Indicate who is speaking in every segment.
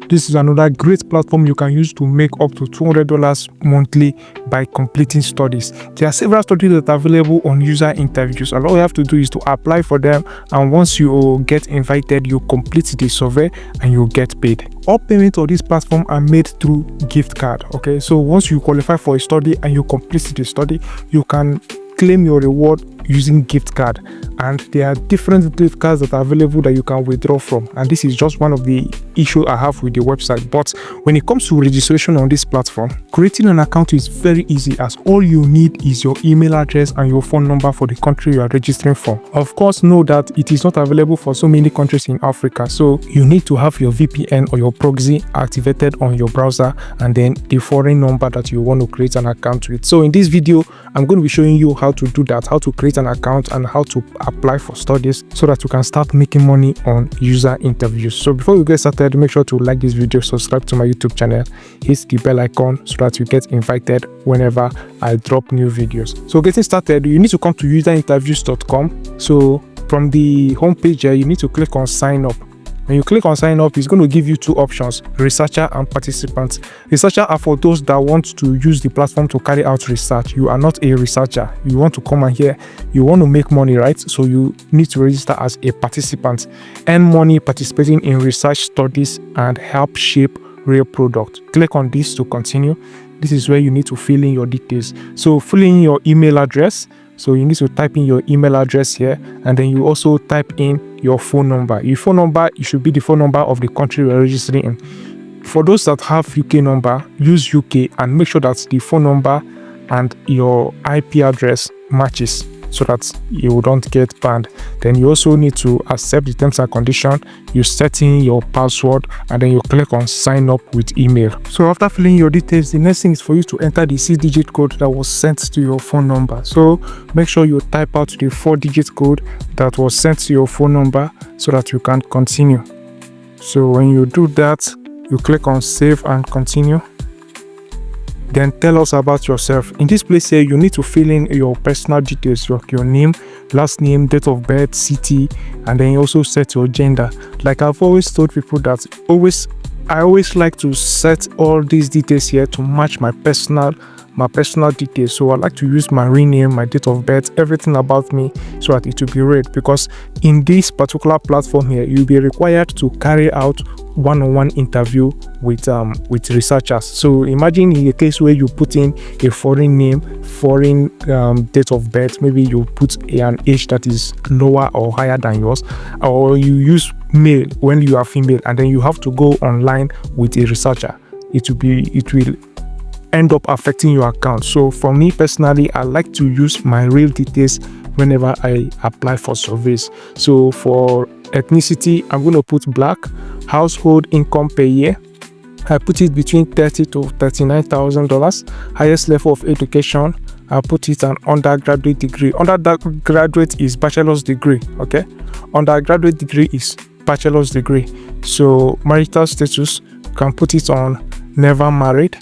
Speaker 1: This is another great platform you can use to make up to $200 monthly by completing studies. There are several studies that are available on Userinterviews, and all you have to do is to apply for them, and once you get invited, you complete the survey and you get paid. All payments on this platform are made through gift card. Okay, so once you qualify for a study and you complete the study, you can claim your reward using gift card, and there are different gift cards that are available that you can withdraw from, and this is just one of the issues I have with the website. But when it comes to registration on this platform, creating an account is very easy, as all you need is your email address and your phone number for the country you are registering for. Of course, know that it is not available for so many countries in Africa, so you need to have your VPN or your proxy activated on your browser, and then the foreign number that you want to create an account with. So in this video, I'm going to be showing you how to do that, how to create an account and how to apply for studies so that you can start making money on Userinterviews. So before we get started, make sure to like this video, subscribe to my YouTube channel, hit the bell icon so that you get invited whenever I drop new videos. So getting started, you need to come to userinterviews.com. So from the homepage here, you need to click on sign up. When you click on sign up, it's going to give you two options: researcher and participant. Researcher are for those that want to use the platform to carry out research. You are not a researcher. You want to come and here, you want to make money, right? So you need to register as a participant. Earn money participating in research studies and help shape real product. Click on this to continue. This is where you need to fill in your details. So fill in your email address. So you need to type in your email address here, and then you also type in your phone number. Your phone number, it should be the phone number of the country you're registering in. For those that have UK number, use UK and make sure that the phone number and your IP address matches so that you don't get banned. Then you also need to accept the terms and conditions. You set in your password and then you click on sign up with email. So after filling your details, the next thing is for you to enter the 6-digit code that was sent to your phone number. So make sure you type out the 4-digit code that was sent to your phone number so that you can continue. So when you do that, you click on save and continue. Then tell us about yourself. In this place here, you need to fill in your personal details, your name, last name, date of birth, city, and then you also set your gender. Like I've always told people that I always like to set all these details here to match my personal details. So I like to use my real name, my date of birth, everything about me, so that it will be read, because in this particular platform here, you'll be required to carry out one-on-one interview with researchers. So imagine in a case where you put in a foreign name, foreign date of birth, maybe you put an age that is lower or higher than yours, or you use male when you are female, and then you have to go online with a researcher. It will end up affecting your account. So for me personally, I like to use my real details whenever I apply for surveys. So for ethnicity, I'm going to put black. Household income per year, I put it between $30,000 to $39,000. Highest level of education, I put it an undergraduate degree. Undergraduate is bachelor's degree. Okay, undergraduate degree is bachelor's degree. So marital status, you can put it on never married,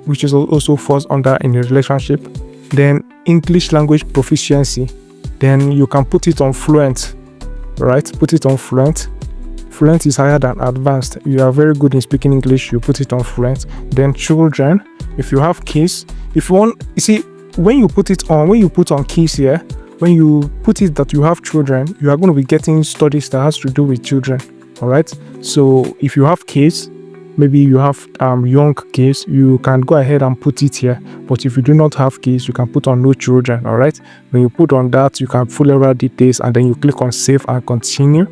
Speaker 1: which is also falls under in a relationship. Then English language proficiency, then you can put it on fluent, right? Put it on fluent. Fluent is higher than advanced. You are very good in speaking English, you put it on fluent. Then children, if you have kids, if you want, you see, when you put on kids here, when you put it that you have children, you are going to be getting studies that has to do with children. All right. So if you have kids, maybe you have young kids, you can go ahead and put it here. But if you do not have kids, you can put on no children. All right. When you put on that, you can fill over details, and then you click on save and continue.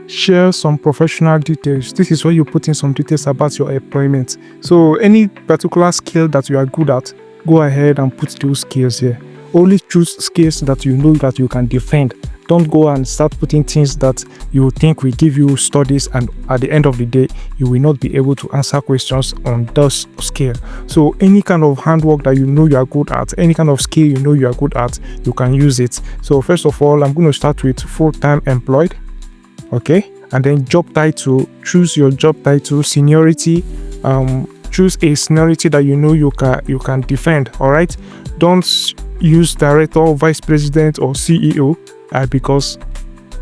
Speaker 1: Share some professional details. This is where you put in some details about your employment. So any particular skill that you are good at, go ahead and put those skills here. Only choose skills that you know that you can defend. Don't go and start putting things that you think will give you studies, and at the end of the day, you will not be able to answer questions on those skills. So any kind of handwork that you know you are good at, any kind of skill you know you are good at, you can use it. So first of all, I'm going to start with full-time employed. Okay, and then job title, choose your job title. Seniority, choose a seniority that you know you can defend. All right, don't use director, vice president, or CEO, because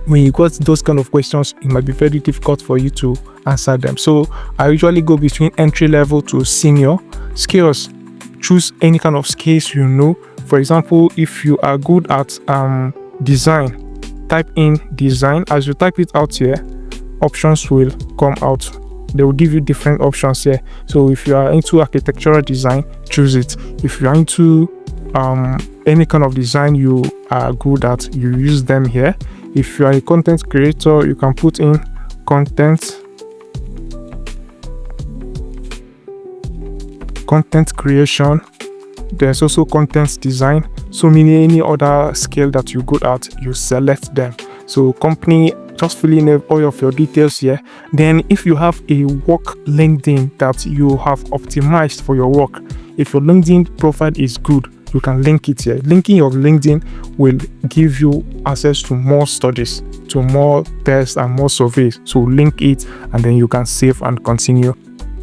Speaker 1: when you got those kind of questions, it might be very difficult for you to answer them. So I usually go between entry level to senior. Skills, choose any kind of skills you know. For example, if you are good at design, type in design. As you type it out here, options will come out. They will give you different options here. So if you are into architectural design, choose it. If you are into any kind of design you are good at, you use them here. If you are a content creator, you can put in content creation. There's also content design. So any other skill that you're good at, you select them. So company, just fill in all of your details here. Then if you have a work LinkedIn that you have optimized for your work, if your LinkedIn profile is good, you can link it here. Linking your LinkedIn will give you access to more studies, to more tests and more surveys. So link it and then you can save and continue.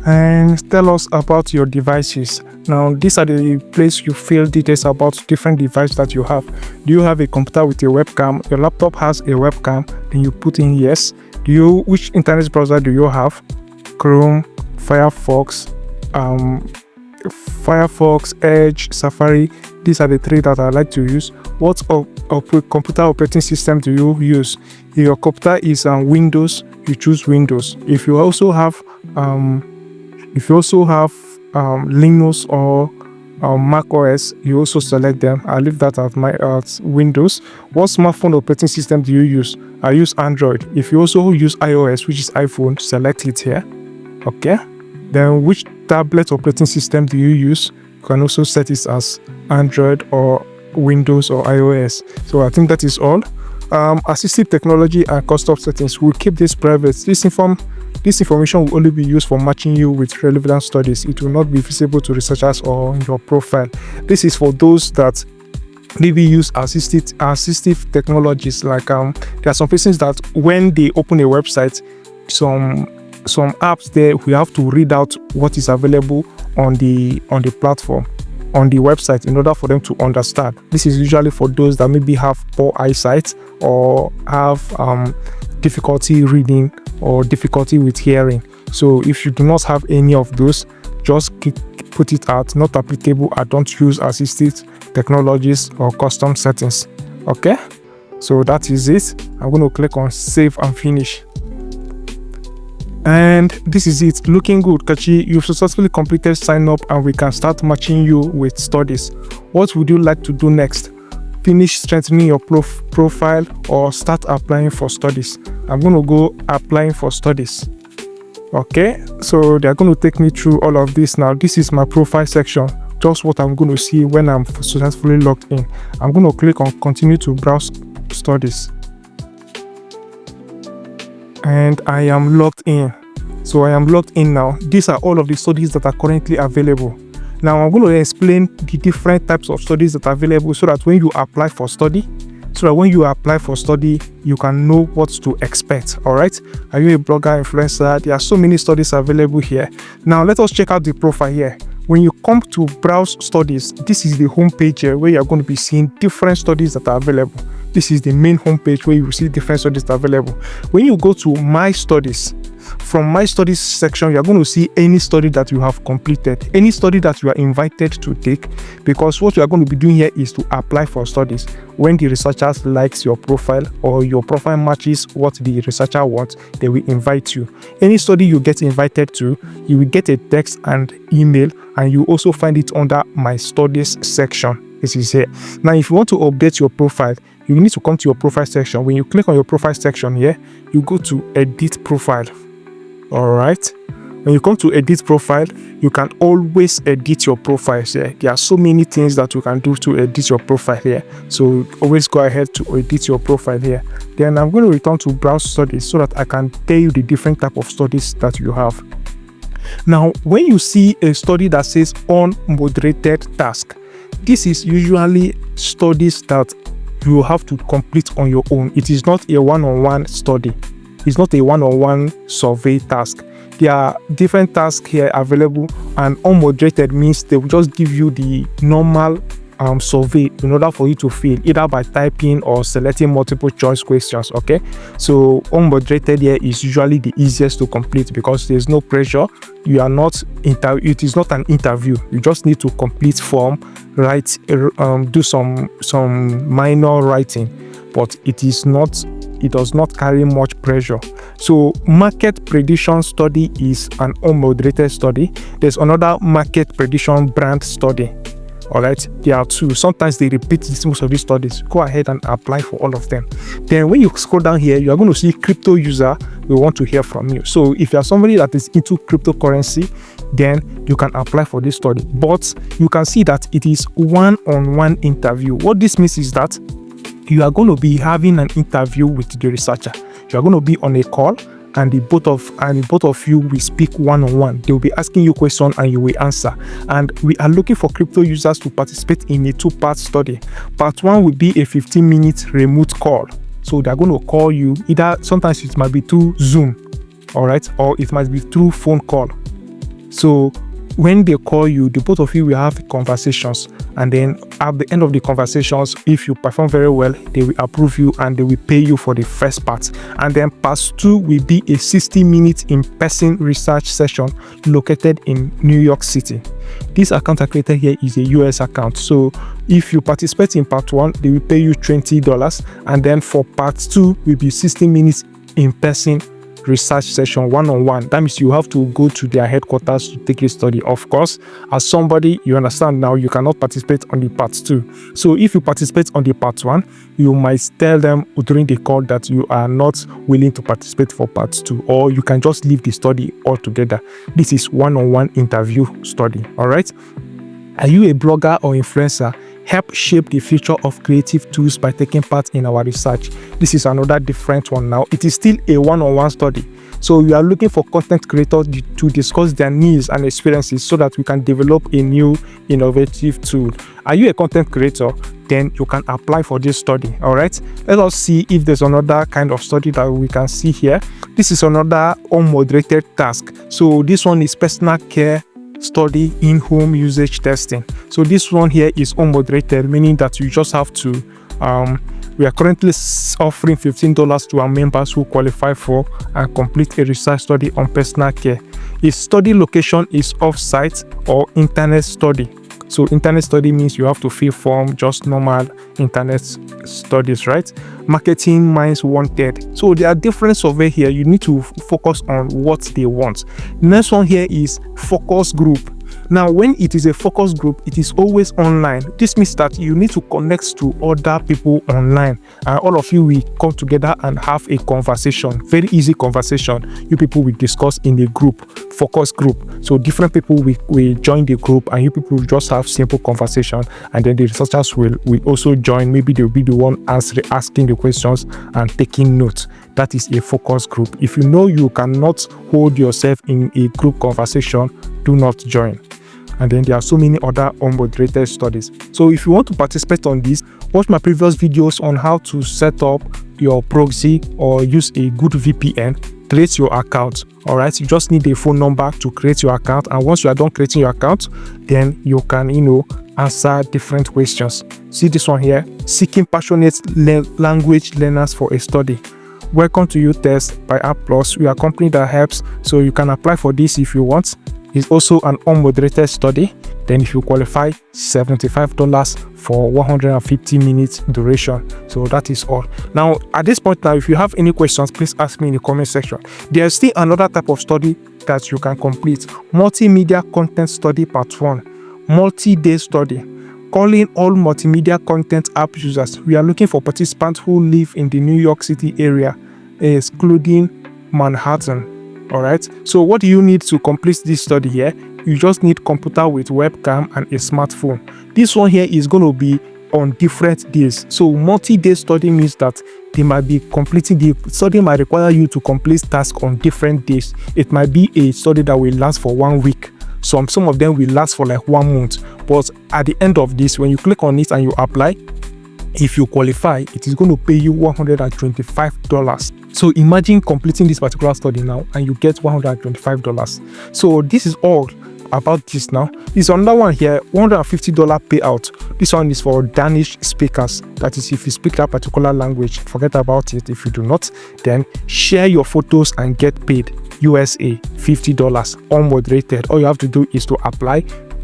Speaker 1: And tell us about your devices. Now, these are the place you fill details about different devices that you have. Do you have a computer with a webcam? Your laptop has a webcam, then you put in yes. Which internet browser do you have? Chrome, Firefox, Edge, Safari. These are the three that I like to use. What computer operating system do you use? If your computer is Windows, you choose Windows. If you also have Linux or Mac OS, you also select them. I leave that at Windows. What smartphone operating system do you use? I use Android. If you also use iOS, which is iPhone, select it here. Okay. Then which tablet operating system do you use? You can also set it as Android or Windows or iOS. So I think that is all. Assistive technology and custom settings. We'll keep this private. This information will only be used for matching you with relevant studies. It will not be visible to researchers or your profile. This is for those that maybe use assistive technologies. Like there are some persons that when they open a website, some apps there, we have to read out what is available on the platform, on the website, in order for them to understand. This is usually for those that maybe have poor eyesight or have difficulty reading or difficulty with hearing. So if you do not have any of those, just put it at not applicable. I don't use assistive technologies or custom settings. Okay, so that is it. I'm going to click on save and finish. And this is it, looking good. Kachi, you've successfully completed sign up and we can start matching you with studies. What would you like to do next? Finish strengthening your profile or start applying for studies? I'm going to go applying for studies. Okay, so they're going to take me through all of this now. This is my profile section, just what I'm going to see when I'm successfully logged in. I'm going to click on continue to browse studies. And I am logged in. So I am logged in now. These are all of the studies that are currently available. Now I'm going to explain the different types of studies that are available so that when you apply for study, you can know what to expect. All right. Are you a blogger, influencer? There are so many studies available here. Now let us check out the profile here. When you come to browse studies, this is the home page here where you're going to be seeing different studies that are available. This is the main home page where you will see different studies that are available. When you go to my studies, from my studies section, you're going to see any study that you have completed, any study that you are invited to take, because what you are going to be doing here is to apply for studies. When the researchers likes your profile or your profile matches what the researcher wants, they will invite you. Any study you get invited to, you will get a text and email, and you also find it under my studies section. This is here. Now, if you want to update your profile, you need to come to your profile section. When you click on your profile section here, you go to edit profile. All right. When you come to edit profile, you can always edit your profile here. There are so many things that you can do to edit your profile here. So always go ahead to edit your profile here. Then I'm going to return to browse studies so that I can tell you the different type of studies that you have. Now, when you see a study that says unmoderated task, this is usually studies that you have to complete on your own. It is not a one-on-one study. It's not a one-on-one survey task. There are different tasks here available, and unmoderated means they will just give you the normal survey in order for you to fill, either by typing or selecting multiple choice questions. Okay, so unmoderated here is usually the easiest to complete because there's no pressure. You are not it is not an interview. You just need to complete form, write, do some minor writing, but it does not carry much pressure. So market prediction study is an unmoderated study. There's another market prediction brand study. All right, there are two. Sometimes they repeat most of these studies. Go ahead and apply for all of them. Then when you scroll down here, you are going to see crypto user. We want to hear from you. So if you are somebody that is into cryptocurrency, then you can apply for this study. But you can see that it is one-on-one interview. What this means is that you are going to be having an interview with the researcher. You are going to be on a call, and the both of you will speak one-on-one. They will be asking you questions and you will answer. And we are looking for crypto users to participate in a 2-part study. Part 1 will be a 15-minute remote call. So they're going to call you, either sometimes it might be through Zoom, all right, or it might be through phone call. So when they call you, the both of you will have conversations, and then at the end of the conversations, if you perform very well, they will approve you and they will pay you for the first part. And then part 2 will be a 60-minute in-person research session located in New York City. This account I created here is a US account. So if you participate in part 1, they will pay you $20, and then for part 2 will be 60 minutes in-person research session one-on-one. That means you have to go to their headquarters to take a study. Of course, as somebody, you understand now, you cannot participate on the part 2. So if you participate on the part 1, you might tell them during the call that you are not willing to participate for part 2, or you can just leave the study altogether. This is one-on-one interview study. All right, are you a blogger or influencer? Help shape the future of creative tools by taking part in our research. This is another different one now. It is still a one-on-one study. So we are looking for content creators to discuss their needs and experiences so that we can develop a new innovative tool. Are you a content creator? Then you can apply for this study. All right, let us see if there's another kind of study that we can see here. This is another unmoderated task. So this one is personal care study in-home usage testing. So this one here is unmoderated, meaning that you just have to we are currently offering $15 to our members who qualify for and complete a research study on personal care. If study location is off-site or internet study. So internet study means you have to fill form, just normal internet studies, right? Marketing minds wanted. So there are different survey here. You need to focus on what they want. Next one here is focus group. Now, when it is a focus group, it is always online. This means that you need to connect to other people online, and all of you will come together and have a conversation. Very easy conversation. You people will discuss in a group, focus group. So different people will join the group, and you people will just have simple conversation. And then the researchers will also join. Maybe they'll be the one asking the questions and taking notes. That is a focus group. If you know you cannot hold yourself in a group conversation, do not join. And then there are so many other unmoderated studies. So if you want to participate on this, watch my previous videos on how to set up your proxy or use a good VPN. Create your account. All right, you just need a phone number to create your account, and once you are done creating your account, then you can answer different questions. See this one here, seeking passionate language learners for a study. Welcome to UTest by App Plus. We are a company that helps, so you can apply for this if you want. It's also an unmoderated study. Then if you qualify, $75 for 150 minutes duration. So that is all. Now, at this point now, if you have any questions, please ask me in the comment section. There's still another type of study that you can complete. Multimedia content study part 1. Multi-day study. Calling all multimedia content app users. We are looking for participants who live in the New York City area, excluding Manhattan. All right, so what do you need to complete this study here? You just need computer with webcam and a smartphone. This one here is going to be on different days. So multi-day study means that they might be completing the study might require you to complete tasks on different days. It might be a study that will last for 1 week. Some of them will last for like 1 month. But at the end of this, when you click on it and you apply, if you qualify, it is going to pay you $125. So imagine completing this particular study now and you get $125. So this is all. about this now. There's another one here, $150 payout. This one is for Danish speakers. That is, if you speak that particular language, forget about it. If you do not, then share your photos and get paid USA $50, unmoderated. All you have to do is to apply,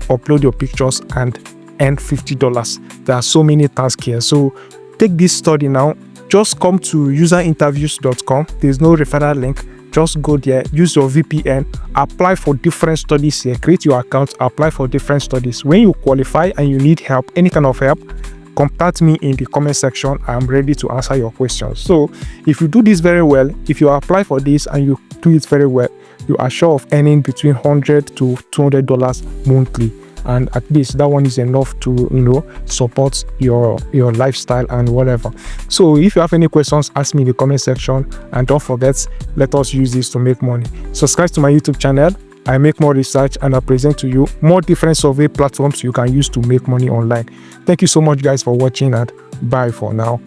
Speaker 1: upload your pictures, and earn $50. There are so many tasks here. So take this study now. Just come to userinterviews.com. There's no referral link. Just go there, use your VPN, apply for different studies here, create your account, apply for different studies. When you qualify and you need help, any kind of help, contact me in the comment section. I'm ready to answer your questions. So if you do this very well, if you apply for this and you do it very well, you are sure of earning between $100 to $200 monthly. And at least that one is enough to support your lifestyle and whatever. So if you have any questions, ask me in the comment section, and don't forget, let us use this to make money. Subscribe to my YouTube channel. I make more research and I present to you more different survey platforms you can use to make money online. Thank you so much guys for watching, and bye for now.